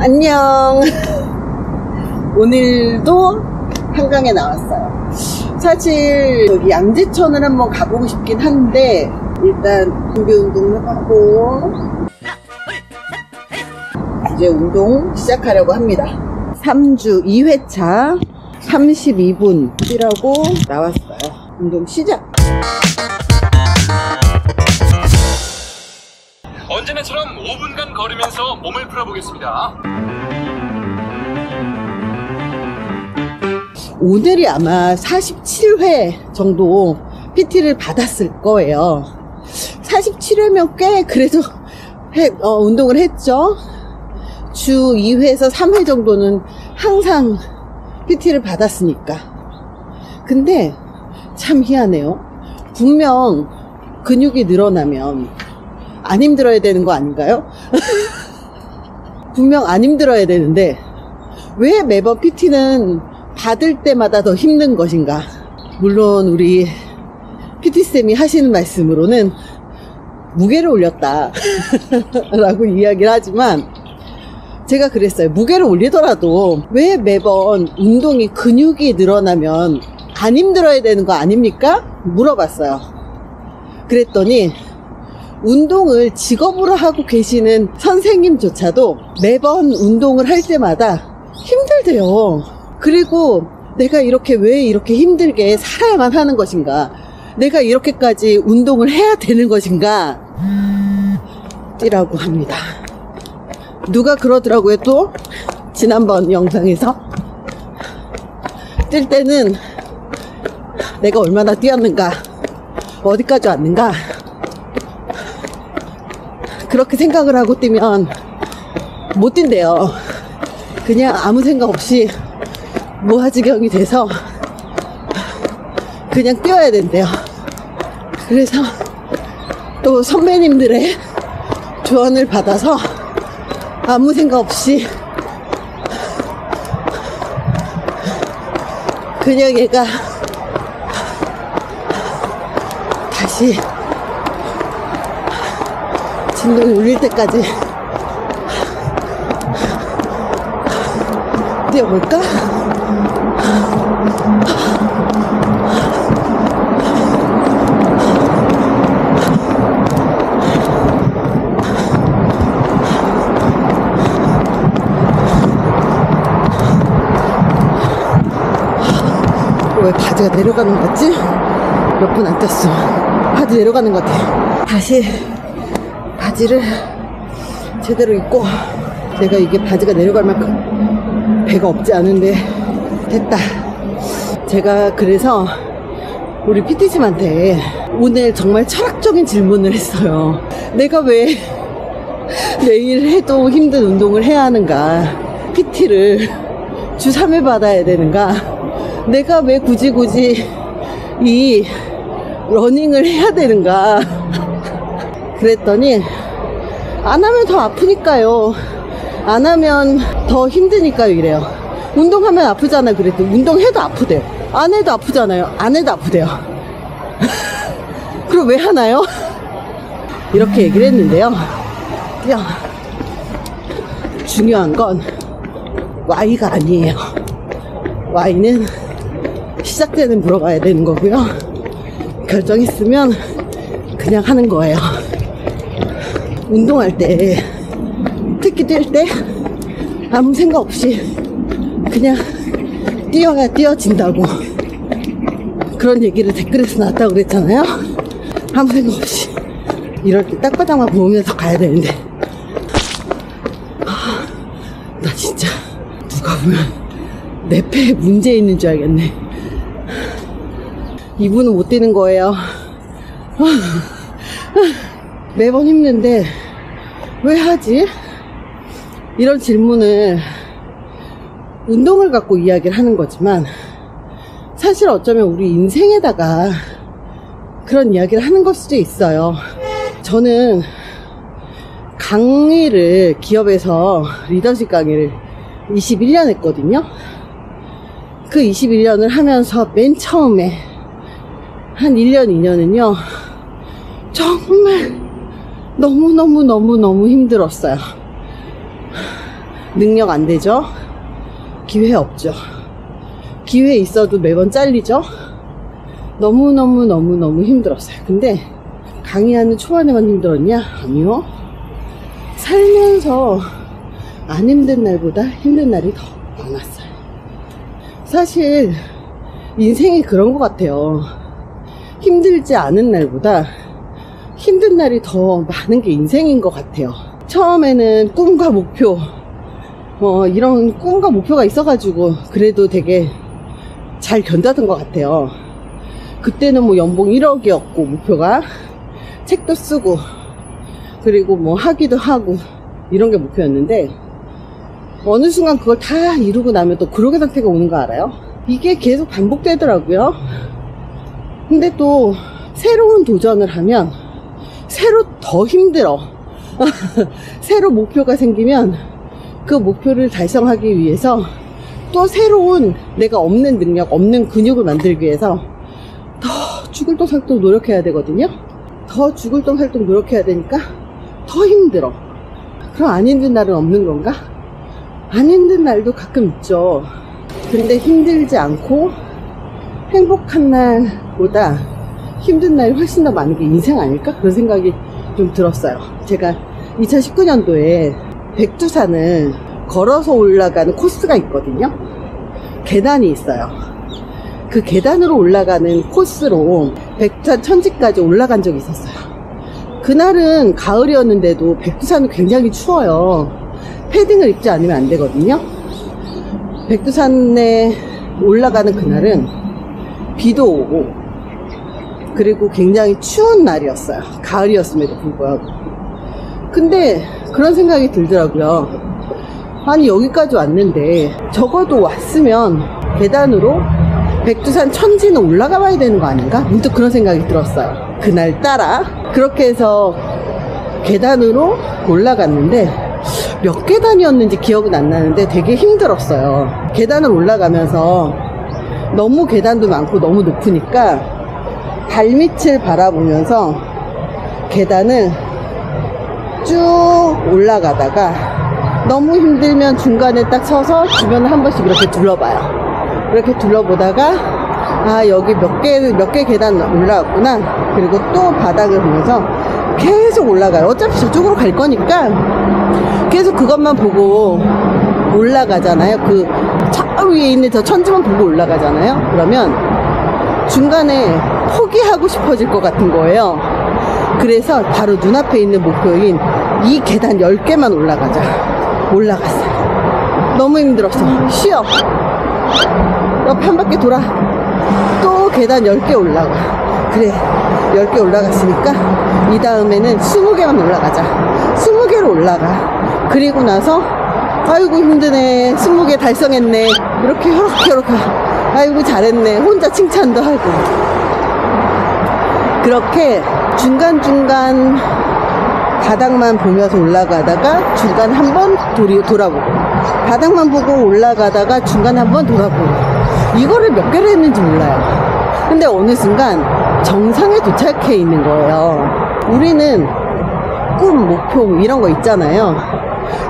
안녕. 오늘도 한강에 나왔어요. 사실 여기 양재천을 한번 가보고 싶긴 한데 일단 준비 운동을 하고 이제 운동 시작하려고 합니다. 3주 2회차 32분 뛰라고 나왔어요. 운동 시작. 언제나처럼 5분간 걸으면서 몸을 풀어보겠습니다. 오늘이 아마 47회 정도 PT를 받았을 거예요. 47회면 꽤 그래도 운동을 했죠. 주 2회에서 3회 정도는 항상 PT를 받았으니까. 근데 참 희한해요. 분명 근육이 늘어나면 안 힘들어야 되는 거 아닌가요? 분명 안 힘들어야 되는데 왜 매번 PT는 받을 때마다 더 힘든 것인가? 물론 우리 PT쌤이 하시는 말씀으로는 무게를 올렸다 라고 이야기를 하지만 제가 그랬어요. 무게를 올리더라도 왜 매번 운동이 근육이 늘어나면 안 힘들어야 되는 거 아닙니까? 물어봤어요. 그랬더니 운동을 직업으로 하고 계시는 선생님조차도 매번 운동을 할 때마다 힘들대요. 그리고 내가 왜 이렇게 힘들게 살아야만 하는 것인가? 내가 이렇게까지 운동을 해야 되는 것인가? 뛰라고 합니다. 누가 그러더라고요. 또 지난번 영상에서 뛸 때는 내가 얼마나 뛰었는가, 어디까지 왔는가, 그렇게 생각을 하고 뛰면 못 뛴대요. 그냥 아무 생각 없이 무아지경이 돼서 그냥 뛰어야 된대요. 그래서 또 선배님들의 조언을 받아서 아무 생각 없이 그냥 얘가 다시 진동이 울릴 때까지 뛰어볼까? 왜 바지가 내려가는 것 같지? 몇 분 안 떴어. 바지 내려가는 것 같아. 다시 바지를 제대로 입고, 내가 이게 바지가 내려갈 만큼 배가 없지 않은데 됐다. 제가 그래서 우리 PT님한테 오늘 정말 철학적인 질문을 했어요. 내가 왜 내일 해도 힘든 운동을 해야 하는가? PT를 주 3회 받아야 되는가? 내가 왜 굳이 이 러닝을 해야 되는가? 그랬더니 안 하면 더 아프니까요. 안 하면 더 힘드니까요. 이래요. 운동하면 아프잖아요. 그래도 운동해도 아프대요. 안 해도 아프잖아요. 안 해도 아프대요. 그럼 왜 하나요? 이렇게 얘기를 했는데요. 그냥 중요한 건 Y가 아니에요. Y는 시작 때는 물어봐야 되는 거고요. 결정했으면 그냥 하는 거예요. 운동할 때, 특히 뛸 때 아무 생각 없이 그냥 뛰어야 뛰어진다고 그런 얘기를 댓글에서 나왔다고 그랬잖아요. 아무 생각 없이 이럴 때 땅바닥만 보면서 가야 되는데 나 진짜 누가 보면 내 폐에 문제 있는 줄 알겠네. 이분은 못 뛰는 거예요. 매번 힘든데 왜 하지? 이런 질문을 운동을 갖고 이야기를 하는 거지만 사실 어쩌면 우리 인생에다가 그런 이야기를 하는 걸 수도 있어요. 저는 강의를 기업에서 리더십 강의를 21년 했거든요. 그 21년을 하면서 맨 처음에 한 1년, 2년은요 정말 너무너무 힘들었어요. 능력 안 되죠. 기회 없죠. 기회 있어도 매번 잘리죠. 너무너무 힘들었어요. 근데 강의하는 초반에만 힘들었냐? 아니요. 살면서 안 힘든 날보다 힘든 날이 더 많았어요. 사실 인생이 그런 것 같아요. 힘들지 않은 날보다 힘든 날이 더 많은 게 인생인 것 같아요. 처음에는 꿈과 목표 이런 꿈과 목표가 있어가지고 그래도 되게 잘 견뎠던 것 같아요. 그때는 뭐 연봉 1억이었고 목표가, 책도 쓰고 그리고 뭐 하기도 하고 이런 게 목표였는데, 어느 순간 그걸 다 이루고 나면 또 그러게 상태가 오는 거 알아요? 이게 계속 반복되더라고요. 근데 또 새로운 도전을 하면 새로 더 힘들어. 새로 목표가 생기면 그 목표를 달성하기 위해서 또 새로운 내가 없는 능력, 없는 근육을 만들기 위해서 더 죽을 똥 살똥 노력해야 되거든요. 더 죽을 똥 살똥 노력해야 되니까 더 힘들어. 그럼 안 힘든 날은 없는 건가? 안 힘든 날도 가끔 있죠. 근데 힘들지 않고 행복한 날보다 힘든 날이 훨씬 더 많은 게 인생 아닐까? 그런 생각이 좀 들었어요. 제가 2019년도에 백두산을 걸어서 올라가는 코스가 있거든요. 계단이 있어요. 그 계단으로 올라가는 코스로 백두산 천지까지 올라간 적이 있었어요. 그날은 가을이었는데도 백두산은 굉장히 추워요. 패딩을 입지 않으면 안 되거든요. 백두산에 올라가는 그날은 비도 오고 그리고 굉장히 추운 날이었어요. 가을이었음에도 불구하고. 근데 그런 생각이 들더라고요. 아니 여기까지 왔는데 적어도 왔으면 계단으로 백두산 천지는 올라가 봐야 되는 거 아닌가? 문득 그런 생각이 들었어요. 그날따라 그렇게 해서 계단으로 올라갔는데 몇 계단이었는지 기억은 안 나는데 되게 힘들었어요. 계단을 올라가면서 너무 계단도 많고 너무 높으니까 발밑을 바라보면서 계단을 쭉 올라가다가 너무 힘들면 중간에 딱 서서 주변을 한 번씩 이렇게 둘러봐요. 이렇게 둘러보다가 아 여기 몇 개 계단 올라왔구나. 그리고 또 바닥을 보면서 계속 올라가요. 어차피 저쪽으로 갈 거니까 계속 그것만 보고 올라가잖아요. 그 차 위에 있는 저 천지만 보고 올라가잖아요. 그러면 중간에 포기하고 싶어질 것 같은 거예요. 그래서 바로 눈앞에 있는 목표인 이 계단 10개만 올라갔어요. 너무 힘들었어. 쉬어. 옆에 한 바퀴 돌아. 또 계단 10개 올라가. 그래 10개 올라갔으니까 이 다음에는 20개만 올라가자. 20개로 올라가. 그리고 나서 아이고 힘드네, 20개 달성했네, 이렇게 호락호락 아이고 잘했네, 혼자 칭찬도 하고. 그렇게 중간중간 바닥만 보면서 올라가다가 중간 한번 돌아보고, 바닥만 보고 올라가다가 중간 한번 돌아보고, 이거를 몇 개를 했는지 몰라요. 근데 어느 순간 정상에 도착해 있는 거예요. 우리는 꿈, 목표 이런 거 있잖아요.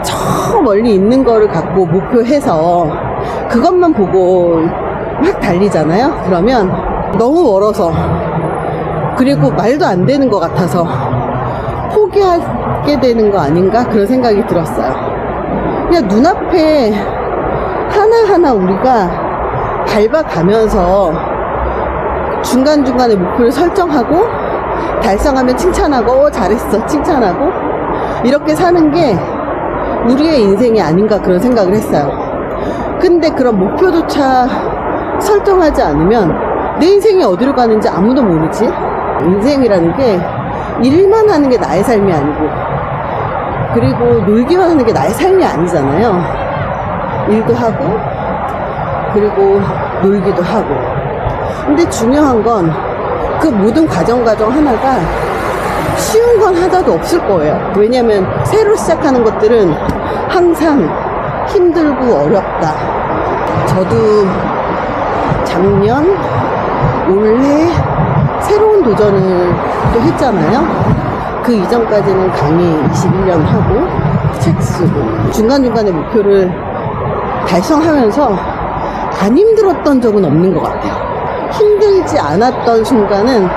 저 멀리 있는 거를 갖고 목표해서 그것만 보고 막 달리잖아요. 그러면 너무 멀어서, 그리고 말도 안 되는 것 같아서 포기하게 되는 거 아닌가 그런 생각이 들었어요. 그냥 눈앞에 하나하나 우리가 밟아가면서 중간중간에 목표를 설정하고 달성하면 칭찬하고 잘했어 칭찬하고 이렇게 사는 게 우리의 인생이 아닌가 그런 생각을 했어요. 근데 그런 목표조차 설정하지 않으면 내 인생이 어디로 가는지 아무도 모르지. 인생이라는 게 일만 하는 게 나의 삶이 아니고, 그리고 놀기만 하는 게 나의 삶이 아니잖아요. 일도 하고 그리고 놀기도 하고. 근데 중요한 건 그 모든 과정 하나가 쉬운 건 하나도 없을 거예요. 왜냐면 새로 시작하는 것들은 항상 힘들고 어렵다. 저도 작년, 올해 새로운 도전을 또 했잖아요. 그 이전까지는 강의 21년 하고 책 쓰고 중간중간에 목표를 달성하면서 안 힘들었던 적은 없는 것 같아요. 힘들지 않았던 순간은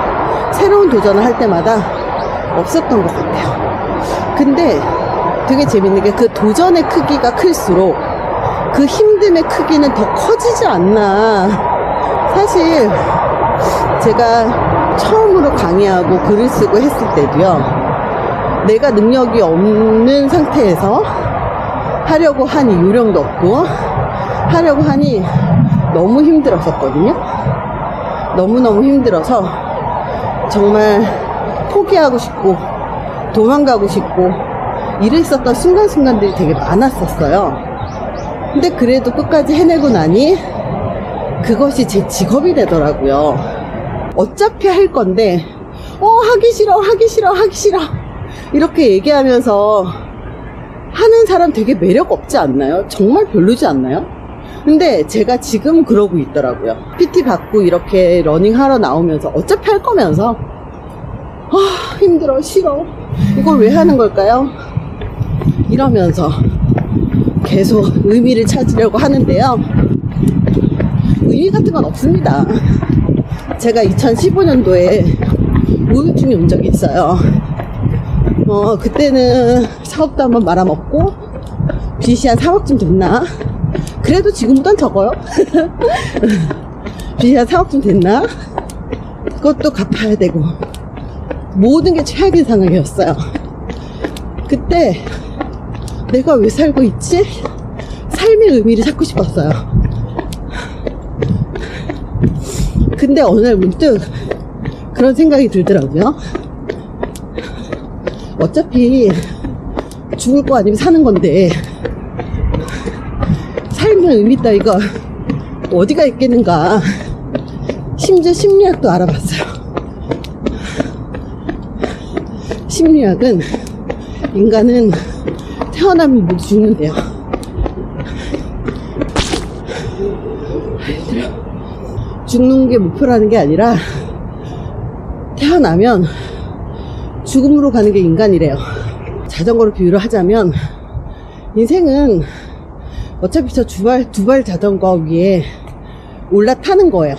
새로운 도전을 할 때마다 없었던 것 같아요. 근데 되게 재밌는 게 그 도전의 크기가 클수록 그 힘듦의 크기는 더 커지지 않나. 사실 제가 처음으로 강의하고 글을 쓰고 했을 때도요, 내가 능력이 없는 상태에서 하려고 하니 요령도 없고 하려고 하니 너무 힘들었었거든요. 너무너무 힘들어서 정말 포기하고 싶고 도망가고 싶고 이랬었던 순간순간들이 되게 많았었어요. 근데 그래도 끝까지 해내고 나니 그것이 제 직업이 되더라고요. 어차피 할 건데 하기 싫어 하기 싫어 하기 싫어 이렇게 얘기하면서 하는 사람 되게 매력 없지 않나요? 정말 별로지 않나요? 근데 제가 지금 그러고 있더라고요. PT 받고 이렇게 러닝 하러 나오면서 어차피 할 거면서 힘들어 싫어 이걸 왜 하는 걸까요? 이러면서 계속 의미를 찾으려고 하는데요, 의미 같은 건 없습니다. 제가 2015년도에 우울증이 온 적이 있어요. 그때는 사업도 한번 말아먹고 빚이 한 3억쯤 됐나? 그래도 지금보단 적어요. 빚이 한 3억쯤 됐나? 그것도 갚아야 되고 모든 게 최악인 상황이었어요. 그때 내가 왜 살고 있지? 삶의 의미를 찾고 싶었어요. 근데 어느 날 문득 그런 생각이 들더라고요. 어차피 죽을 거 아니면 사는 건데 삶의 의미 따위가 어디가 있겠는가. 심지어 심리학도 알아봤어요. 심리학은 인간은 태어나면 모두 죽는데요. 죽는 게 목표라는 게 아니라 태어나면 죽음으로 가는 게 인간이래요. 자전거로 비유를 하자면 인생은 어차피 저 두 발 자전거 위에 올라타는 거예요.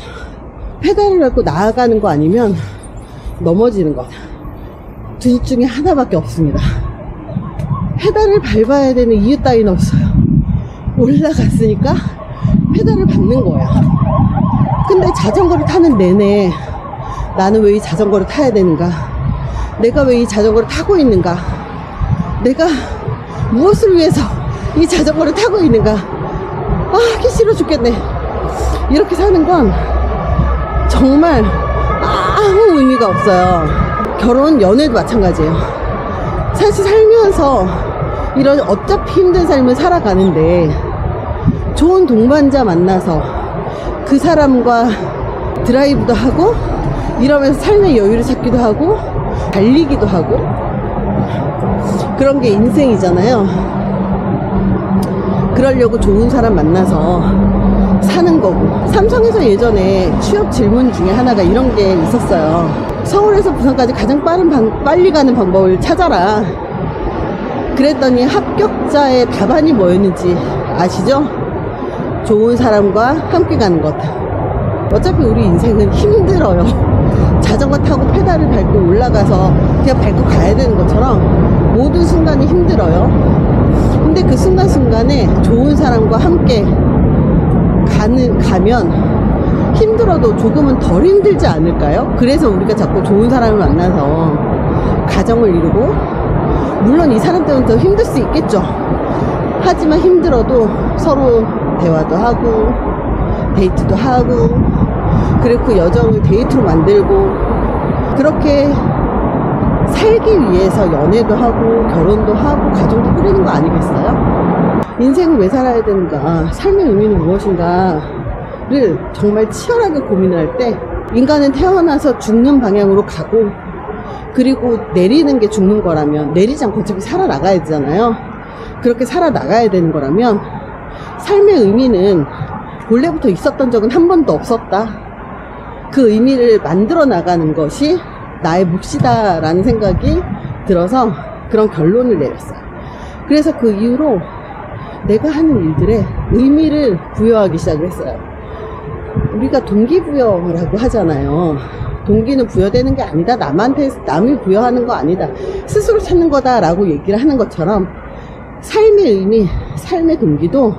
페달을 밟고 나아가는 거 아니면 넘어지는 거. 둘 중에 하나밖에 없습니다. 페달을 밟아야 되는 이유 따위는 없어요. 올라갔으니까 페달을 밟는 거야. 근데 자전거를 타는 내내 나는 왜 이 자전거를 타야 되는가? 내가 왜 이 자전거를 타고 있는가? 내가 무엇을 위해서 이 자전거를 타고 있는가? 하기 싫어 죽겠네. 이렇게 사는 건 정말 아무 의미가 없어요. 결혼, 연애도 마찬가지예요. 사실 살면서 이런 어차피 힘든 삶을 살아가는데 좋은 동반자 만나서 그 사람과 드라이브도 하고 이러면서 삶의 여유를 찾기도 하고 달리기도 하고 그런 게 인생이잖아요. 그러려고 좋은 사람 만나서 사는 거고. 삼성에서 예전에 취업 질문 중에 하나가 이런 게 있었어요. 서울에서 부산까지 가장 빨리 가는 방법을 찾아라. 그랬더니 합격자의 답안이 뭐였는지 아시죠? 좋은 사람과 함께 가는 것. 어차피 우리 인생은 힘들어요. 자전거 타고 페달을 밟고 올라가서 그냥 밟고 가야 되는 것처럼 모든 순간이 힘들어요. 근데 그 순간순간에 좋은 사람과 함께 가면 힘들어도 조금은 덜 힘들지 않을까요? 그래서 우리가 자꾸 좋은 사람을 만나서 가정을 이루고, 물론 이 사람 때문에 더 힘들 수 있겠죠. 하지만 힘들어도 서로 대화도 하고 데이트도 하고, 그리고 그 여정을 데이트로 만들고, 그렇게 살기 위해서 연애도 하고 결혼도 하고 가정도 꾸리는 거 아니겠어요? 인생을 왜 살아야 되는가, 삶의 의미는 무엇인가를 정말 치열하게 고민을 할 때 인간은 태어나서 죽는 방향으로 가고, 그리고 내리는 게 죽는 거라면 내리지 않고 어차피 살아나가야 되잖아요. 그렇게 살아나가야 되는 거라면 삶의 의미는 본래부터 있었던 적은 한 번도 없었다. 그 의미를 만들어 나가는 것이 나의 몫이다 라는 생각이 들어서 그런 결론을 내렸어요. 그래서 그 이후로 내가 하는 일들에 의미를 부여하기 시작을 했어요. 우리가 동기부여라고 하잖아요. 동기는 부여되는 게 아니다. 남이 부여하는 거 아니다. 스스로 찾는 거다라고 얘기를 하는 것처럼 삶의 의미, 삶의 동기도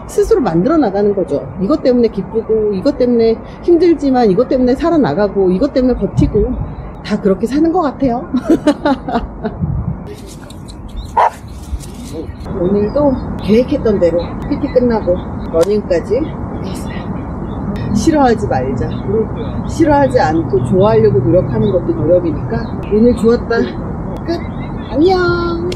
스스로 만들어 나가는 거죠. 이것 때문에 기쁘고, 이것 때문에 힘들지만, 이것 때문에 살아나가고, 이것 때문에 버티고, 다 그렇게 사는 것 같아요. 오늘도 계획했던 대로 PT 끝나고 러닝까지 했어요. 싫어하지 말자. 싫어하지 않고 좋아하려고 노력하는 것도 노력이니까 오늘 좋았다. 끝. 안녕.